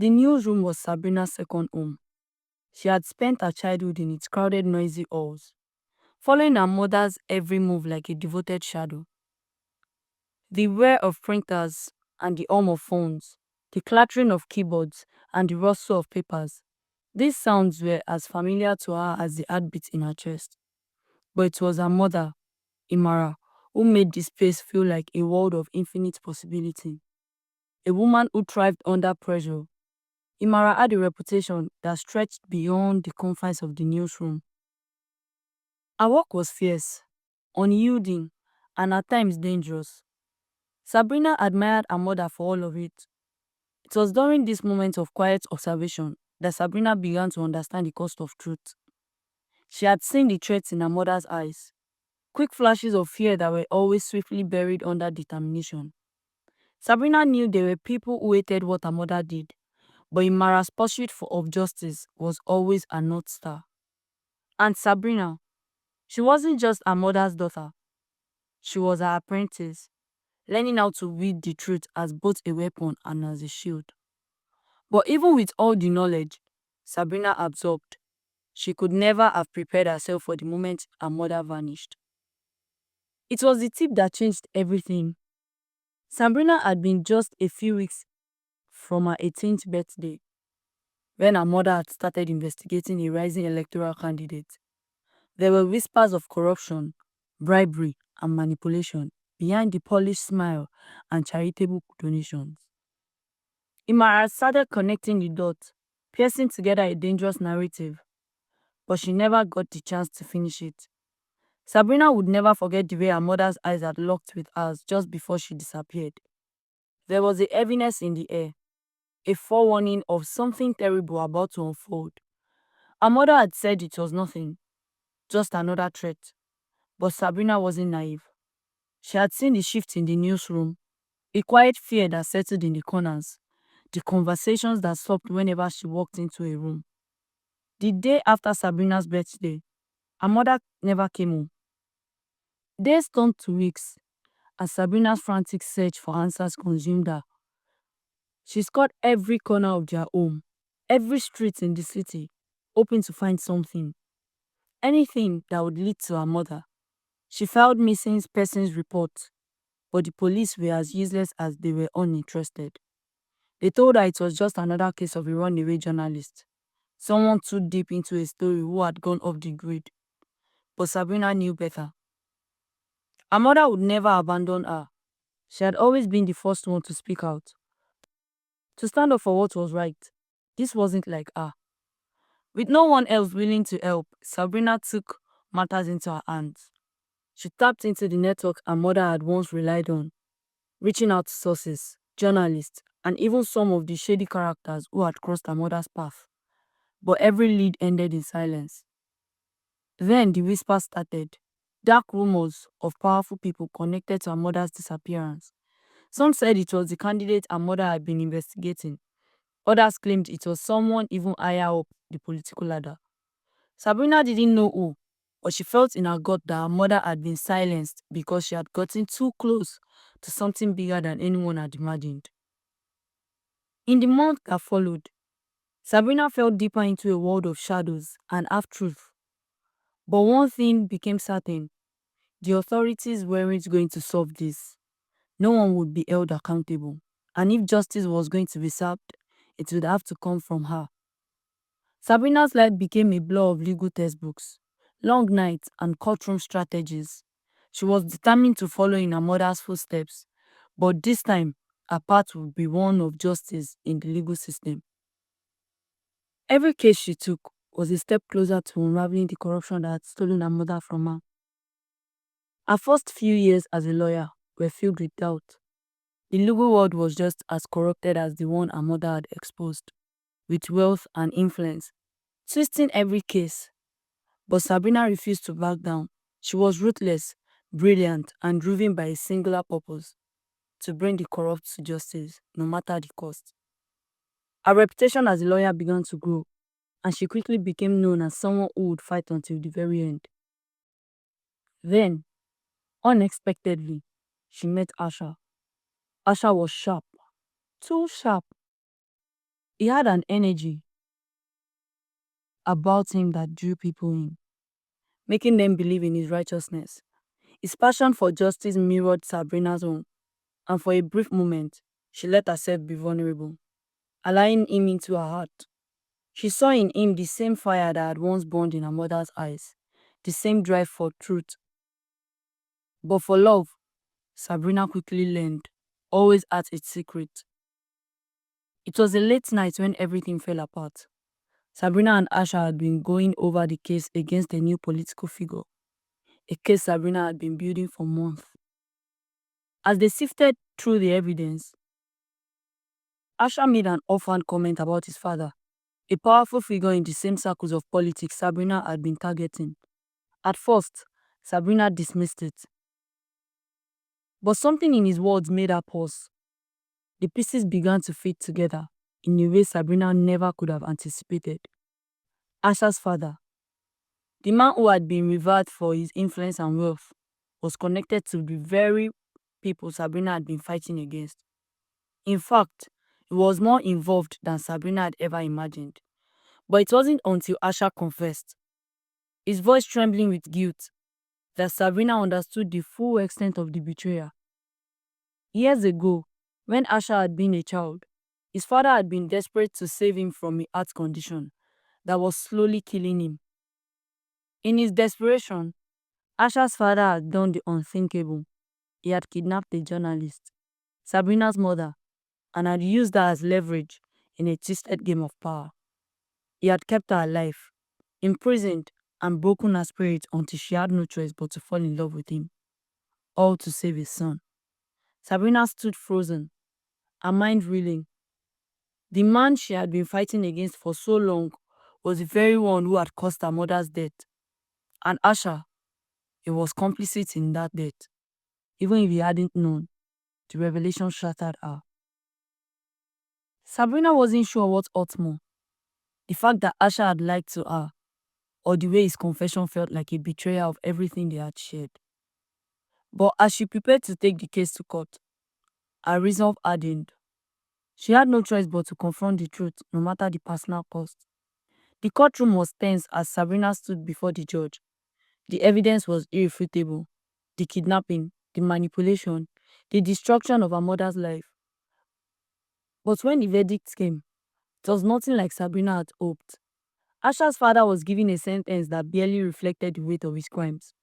The newsroom was Sabrina's second home. She had spent her childhood in its crowded, noisy halls, following her mother's every move like a devoted shadow. The whir of printers and the hum of phones, the clattering of keyboards and the rustle of papers. These sounds were as familiar to her as the heartbeat in her chest. But it was her mother, Imara, who made the space feel like a world of infinite possibility. A woman who thrived under pressure, Imara had a reputation that stretched beyond the confines of the newsroom. Her work was fierce, unyielding, and at times dangerous. Sabrina admired her mother for all of it. It was during this moment of quiet observation that Sabrina began to understand the cost of truth. She had seen the threats in her mother's eyes, quick flashes of fear that were always swiftly buried under determination. Sabrina knew there were people who hated what her mother did, but Imara's pursuit of justice was always a North Star. And Sabrina, she wasn't just her mother's daughter, she was her apprentice, learning how to wield the truth as both a weapon and as a shield. But even with all the knowledge Sabrina absorbed, she could never have prepared herself for the moment her mother vanished. It was the tip that changed everything. Sabrina had been just a few weeks from her 18th birthday when her mother had started investigating a rising electoral candidate. There were whispers of corruption, bribery, and manipulation behind the polished smile and charitable donations. Imara started connecting the dots, piecing together a dangerous narrative, but she never got the chance to finish it. Sabrina would never forget the way her mother's eyes had locked with hers just before she disappeared. There was a heaviness in the air, a forewarning of something terrible about to unfold. Her mother had said it was nothing, just another threat. But Sabrina wasn't naive. She had seen the shift in the newsroom, a quiet fear that settled in the corners, the conversations that stopped whenever she walked into a room. The day after Sabrina's birthday, her mother never came home. Days turned to weeks as Sabrina's frantic search for answers consumed her. She scoured every corner of their home, every street in the city, hoping to find something, anything that would lead to her mother. She filed missing persons reports, but the police were as useless as they were uninterested. They told her it was just another case of a runaway journalist, someone too deep into a story who had gone off the grid. But Sabrina knew better. Her mother would never abandon her. She had always been the first one to speak out, to stand up for what was right. This wasn't like her. With no one else willing to help, Sabrina took matters into her hands. She tapped into the network her mother had once relied on, reaching out to sources, journalists, and even some of the shady characters who had crossed her mother's path. But every lead ended in silence. Then the whispers started, dark rumors of powerful people connected to her mother's disappearance. Some said it was the candidate her mother had been investigating. Others claimed it was someone even higher up the political ladder. Sabrina didn't know who, but she felt in her gut that her mother had been silenced because she had gotten too close to something bigger than anyone had imagined. In the month that followed, Sabrina fell deeper into a world of shadows and half-truth. But one thing became certain: the authorities weren't going to solve this. No one would be held accountable, and if justice was going to be served, it would have to come from her. Sabrina's life became a blur of legal textbooks, long nights, and courtroom strategies. She was determined to follow in her mother's footsteps, but this time, her path would be one of justice in the legal system. Every case she took was a step closer to unraveling the corruption that had stolen her mother from her. Her first few years as a lawyer were filled with doubt. The legal world was just as corrupted as the one her mother had exposed, with wealth and influence, twisting every case. But Sabrina refused to back down. She was ruthless, brilliant, and driven by a singular purpose: to bring the corrupt to justice, no matter the cost. Her reputation as a lawyer began to grow, and she quickly became known as someone who would fight until the very end. Then, unexpectedly, she met Asha. Asha was sharp, too sharp. He had an energy about him that drew people in, making them believe in his righteousness. His passion for justice mirrored Sabrina's own, and for a brief moment, she let herself be vulnerable, allowing him into her heart. She saw in him the same fire that had once burned in her mother's eyes, the same drive for truth. But for love, Sabrina quickly learned, always had its secret. It was a late night when everything fell apart. Sabrina and Asha had been going over the case against a new political figure, a case Sabrina had been building for months. As they sifted through the evidence, Asha made an offhand comment about his father, a powerful figure in the same circles of politics Sabrina had been targeting. At first, Sabrina dismissed it, but something in his words made her pause. The pieces began to fit together in a way Sabrina never could have anticipated. Asha's father, the man who had been revered for his influence and wealth, was connected to the very people Sabrina had been fighting against. In fact, he was more involved than Sabrina had ever imagined. But it wasn't until Asha confessed, his voice trembling with guilt, that Sabrina understood the full extent of the betrayal. Years ago, when Asha had been a child, his father had been desperate to save him from a heart condition that was slowly killing him. In his desperation, Asha's father had done the unthinkable. He had kidnapped a journalist, Sabrina's mother, and had used her as leverage in a twisted game of power. He had kept her alive, imprisoned, and broken her spirit until she had no choice but to fall in love with him, all to save his son. Sabrina stood frozen, her mind reeling. The man she had been fighting against for so long was the very one who had caused her mother's death. And Asha, he was complicit in that death. Even if he hadn't known, the revelation shattered her. Sabrina wasn't sure what hurt more, the fact that Asha had lied to her, or the way his confession felt like a betrayal of everything they had shared. But as she prepared to take the case to court, her resolve hardened. She had no choice but to confront the truth, no matter the personal cost. The courtroom was tense as Sabrina stood before the judge. The evidence was irrefutable. The kidnapping, the manipulation, the destruction of her mother's life. But when the verdict came, it was nothing like Sabrina had hoped. Asha's father was given a sentence that barely reflected the weight of his crimes.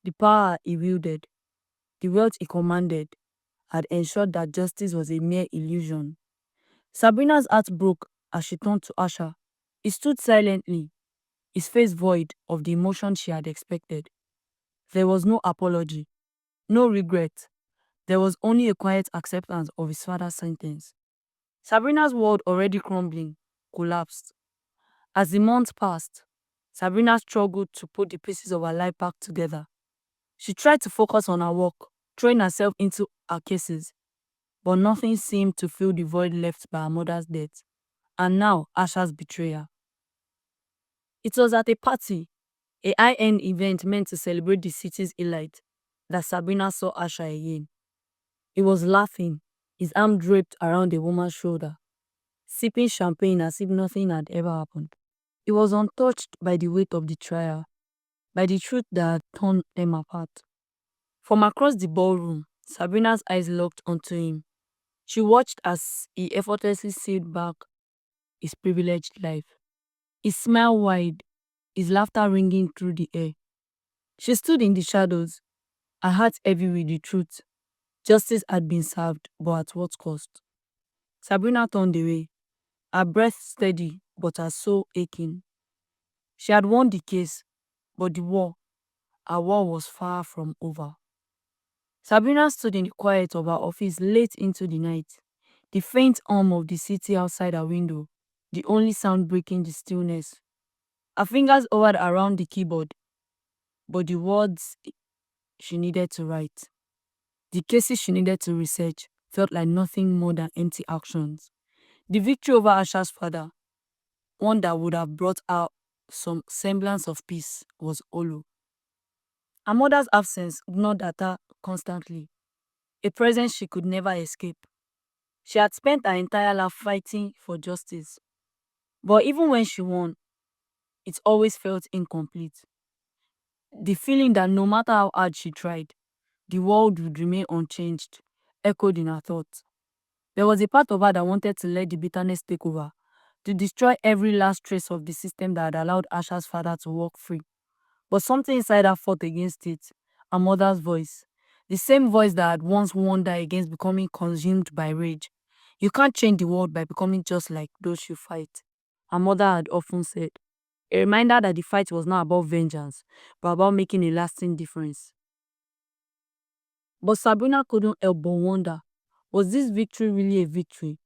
The power he wielded, the wealth he commanded, had ensured that justice was a mere illusion. Sabrina's heart broke as she turned to Asha. He stood silently, his face void of the emotion she had expected. There was no apology, no regret. There was only a quiet acceptance of his father's sentence. Sabrina's world, already crumbling, collapsed. As the months passed, Sabrina struggled to put the pieces of her life back together. She tried to focus on her work, throwing herself into her cases, but nothing seemed to fill the void left by her mother's death, and now Asha's betrayal. It was at a party, a high-end event meant to celebrate the city's elite, that Sabrina saw Asha again. He was laughing, his arm draped around a woman's shoulder, sipping champagne as if nothing had ever happened. He was untouched by the weight of the trial, by the truth that had torn them apart. From across the ballroom, Sabrina's eyes locked onto him. She watched as he effortlessly sailed back his privileged life. His smile wide, his laughter ringing through the air. She stood in the shadows, her heart heavy with the truth. Justice had been served, but at what cost? Sabrina turned away, her breath steady but her soul aching. She had won the case, but her war was far from over. Sabrina stood in the quiet of her office late into the night, the faint hum of the city outside her window, the only sound breaking the stillness. Her fingers hovered around the keyboard, but the words she needed to write, the cases she needed to research, felt like nothing more than empty actions. The victory over Asha's father, one that would have brought her some semblance of peace, was hollow. Her mother's absence gnawed at her constantly, a presence she could never escape. She had spent her entire life fighting for justice. But even when she won, it always felt incomplete. The feeling that no matter how hard she tried, the world would remain unchanged echoed in her thoughts. There was a part of her that wanted to let the bitterness take over, to destroy every last trace of the system that had allowed Asha's father to walk free. But something inside her fought against it. Her mother's voice. The same voice that had once warned her against becoming consumed by rage. You can't change the world by becoming just like those you fight. Her mother had often said. A reminder that the fight was not about vengeance, but about making a lasting difference. But Sabrina couldn't help but wonder, was this victory really a victory?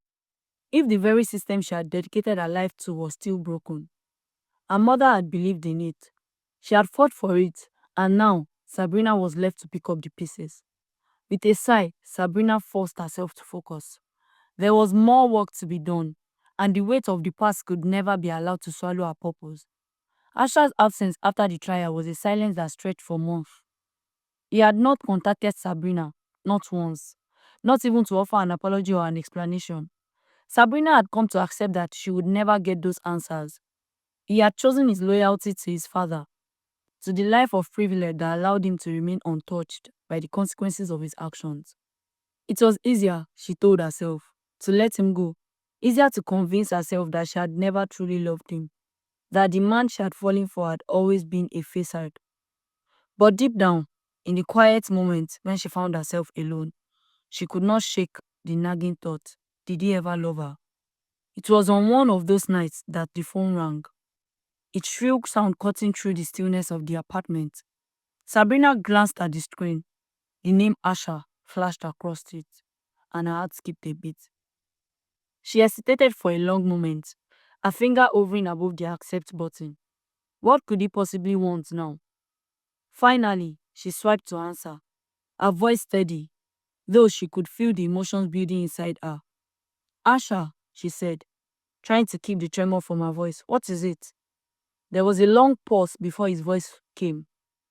If the very system she had dedicated her life to was still broken. Her mother had believed in it. She had fought for it, and now Sabrina was left to pick up the pieces. With a sigh, Sabrina forced herself to focus. There was more work to be done, and the weight of the past could never be allowed to swallow her purpose. Asha's absence after the trial was a silence that stretched for months. He had not contacted Sabrina, not once, not even to offer an apology or an explanation. Sabrina had come to accept that she would never get those answers. He had chosen his loyalty to his father, to the life of privilege that allowed him to remain untouched by the consequences of his actions. It was easier, she told herself, to let him go, easier to convince herself that she had never truly loved him, that the man she had fallen for had always been a facade. But deep down, in the quiet moments when she found herself alone, she could not shake the nagging thought, did he ever love her? It was on one of those nights that the phone rang. Its shrill sound cutting through the stillness of the apartment. Sabrina glanced at the screen. The name Asha flashed across it, and her heart skipped a beat. She hesitated for a long moment, her finger hovering above the accept button. What could he possibly want now? Finally, she swiped to answer, her voice steady, though she could feel the emotions building inside her. Asha, she said, trying to keep the tremor from her voice. What is it? There was a long pause before his voice came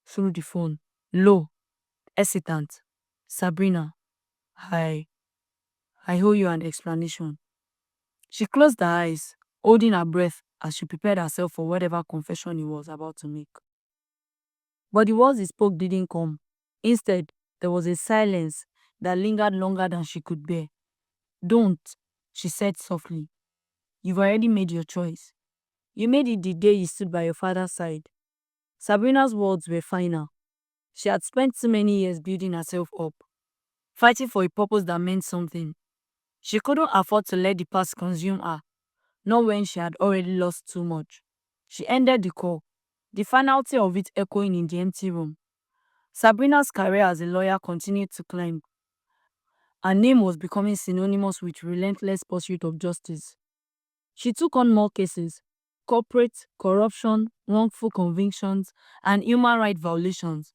through the phone, low, hesitant. Sabrina, I owe you an explanation. She closed her eyes, holding her breath as she prepared herself for whatever confession he was about to make. But the words he spoke didn't come. Instead, there was a silence that lingered longer than she could bear. Don't, she said softly. You've already made your choice. You made it the day you stood by your father's side. Sabrina's words were final. She had spent too many years building herself up, fighting for a purpose that meant something. She couldn't afford to let the past consume her, not when she had already lost too much. She ended the call, the finality of it echoing in the empty room. Sabrina's career as a lawyer continued to climb. Her name was becoming synonymous with relentless pursuit of justice. She took on more cases, corporate, corruption, wrongful convictions, and human rights violations,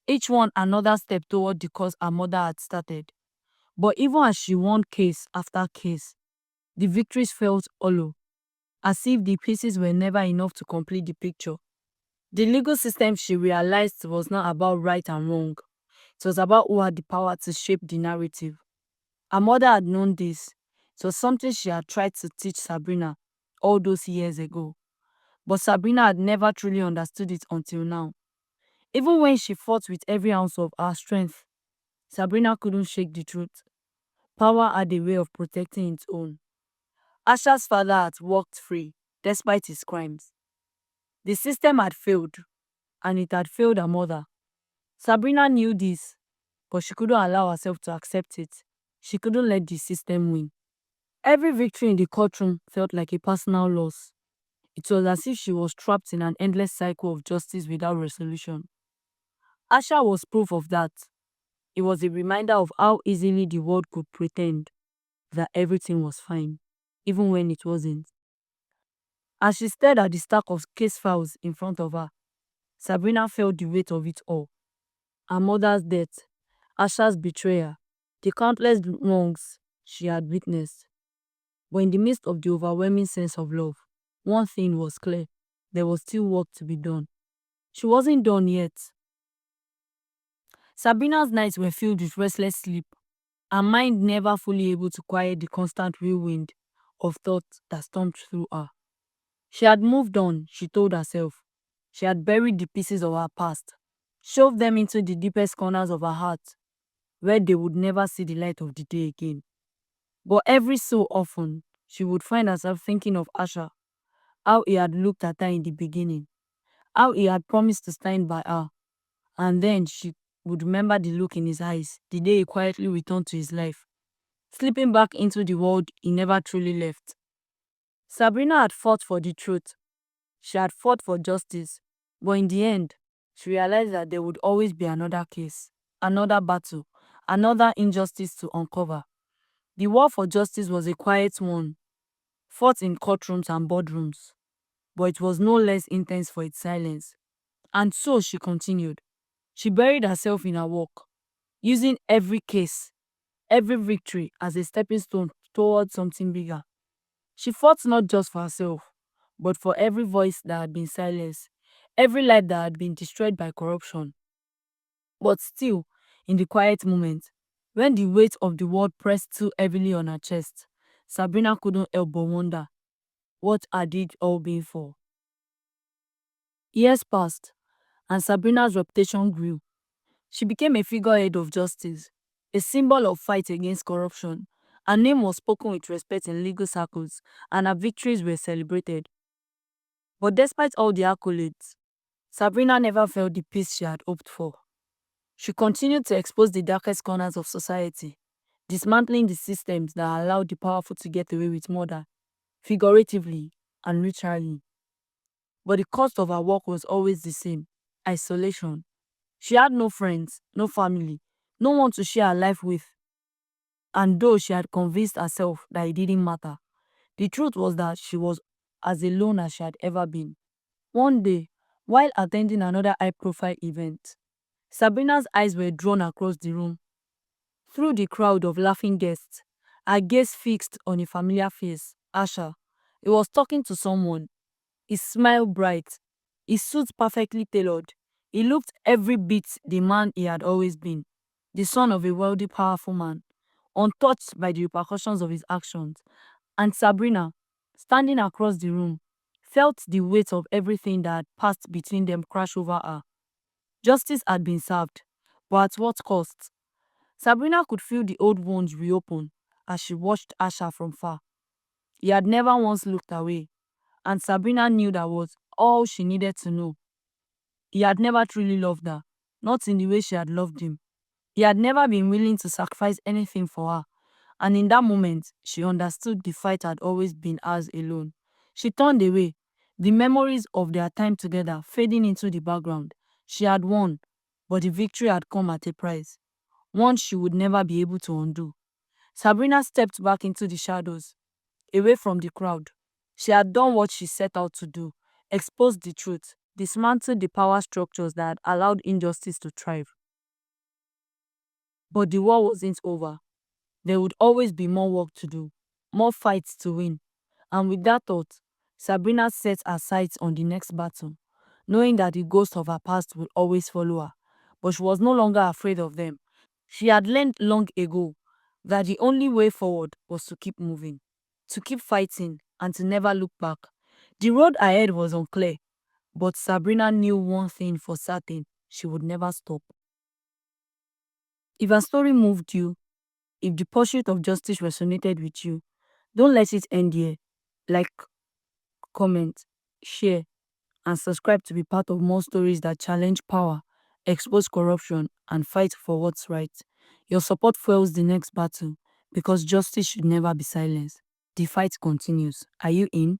each one another step toward the cause her mother had started. But even as she won case after case, the victories felt hollow, as if the pieces were never enough to complete the picture. The legal system, she realized, was not about right and wrong. It was about who had the power to shape the narrative. Her mother had known this. It was something she had tried to teach Sabrina all those years ago. But Sabrina had never truly understood it until now. Even when she fought with every ounce of her strength, Sabrina couldn't shake the truth. Power had a way of protecting its own. Asha's father had walked free, despite his crimes. The system had failed, and it had failed her mother. Sabrina knew this, but she couldn't allow herself to accept it. She couldn't let the system win. Every victory in the courtroom felt like a personal loss. It was as if she was trapped in an endless cycle of justice without resolution. Asha was proof of that. It was a reminder of how easily the world could pretend that everything was fine, even when it wasn't. As she stared at the stack of case files in front of her, Sabrina felt the weight of it all. Her mother's death, Asha's betrayal, the countless wrongs she had witnessed. But in the midst of the overwhelming sense of love, one thing was clear: there was still work to be done. She wasn't done yet. Sabrina's nights were filled with restless sleep. her mind never fully able to quiet the constant whirlwind of thoughts that stormed through her. She had moved on, she told herself. She had buried the pieces of her past, shoved them into the deepest corners of her heart, where they would never see the light of the day again. But every so often, she would find herself thinking of Asha, how he had looked at her in the beginning, how he had promised to stand by her, and then she would remember the look in his eyes the day he quietly returned to his life, slipping back into the world he never truly left. Sabrina had fought for the truth. She had fought for justice, but in the end, she realized that there would always be another case, another battle, another injustice to uncover. The war for justice was a quiet one, fought in courtrooms and boardrooms, but it was no less intense for its silence. And so she continued. She buried herself in her work, using every case, every victory as a stepping stone towards something bigger. She fought not just for herself, but for every voice that had been silenced, every life that had been destroyed by corruption. But still, in the quiet moment, when the weight of the world pressed too heavily on her chest, Sabrina couldn't help but wonder, what had it all been for? Years passed, and Sabrina's reputation grew. She became a figurehead of justice, a symbol of fight against corruption. Her name was spoken with respect in legal circles, and her victories were celebrated. But despite all the accolades, Sabrina never felt the peace she had hoped for. She continued to expose the darkest corners of society, dismantling the systems that allowed the powerful to get away with murder, figuratively and literally. But the cost of her work was always the same: isolation. She had no friends, no family, no one to share her life with. And though she had convinced herself that it didn't matter, the truth was that she was as alone as she had ever been. One day, while attending another high profile event, Sabrina's eyes were drawn across the room. Through the crowd of laughing guests, her gaze fixed on a familiar face, Asha. He was talking to someone, his smile bright, his suit perfectly tailored. He looked every bit the man he had always been, the son of a wealthy, powerful man, untouched by the repercussions of his actions. And Sabrina, standing across the room, felt the weight of everything that had passed between them crash over her. Justice had been served, but at what cost? Sabrina could feel the old wounds reopen as she watched Asha from far. He had never once looked away, and Sabrina knew that was all she needed to know. He had never truly loved her, not in the way she had loved him. He had never been willing to sacrifice anything for her, and in that moment, she understood the fight had always been hers alone. She turned away, the memories of their time together fading into the background. She had won, but the victory had come at a price, one she would never be able to undo. Sabrina stepped back into the shadows, away from the crowd. She had done what she set out to do: expose the truth, dismantle the power structures that had allowed injustice to thrive. But the war wasn't over. There would always be more work to do, more fights to win. And with that thought, Sabrina set her sights on the next battle, knowing that the ghost of her past would always follow her. But she was no longer afraid of them. She had learned long ago that the only way forward was to keep moving, to keep fighting, and to never look back. The road ahead was unclear, but Sabrina knew one thing for certain: she would never stop. If her story moved you, if the pursuit of justice resonated with you, don't let it end here. Like, comment, share, and subscribe to be part of more stories that challenge power, expose corruption, and fight for what's right. Your support fuels the next battle, because justice should never be silenced. The fight continues. Are you in?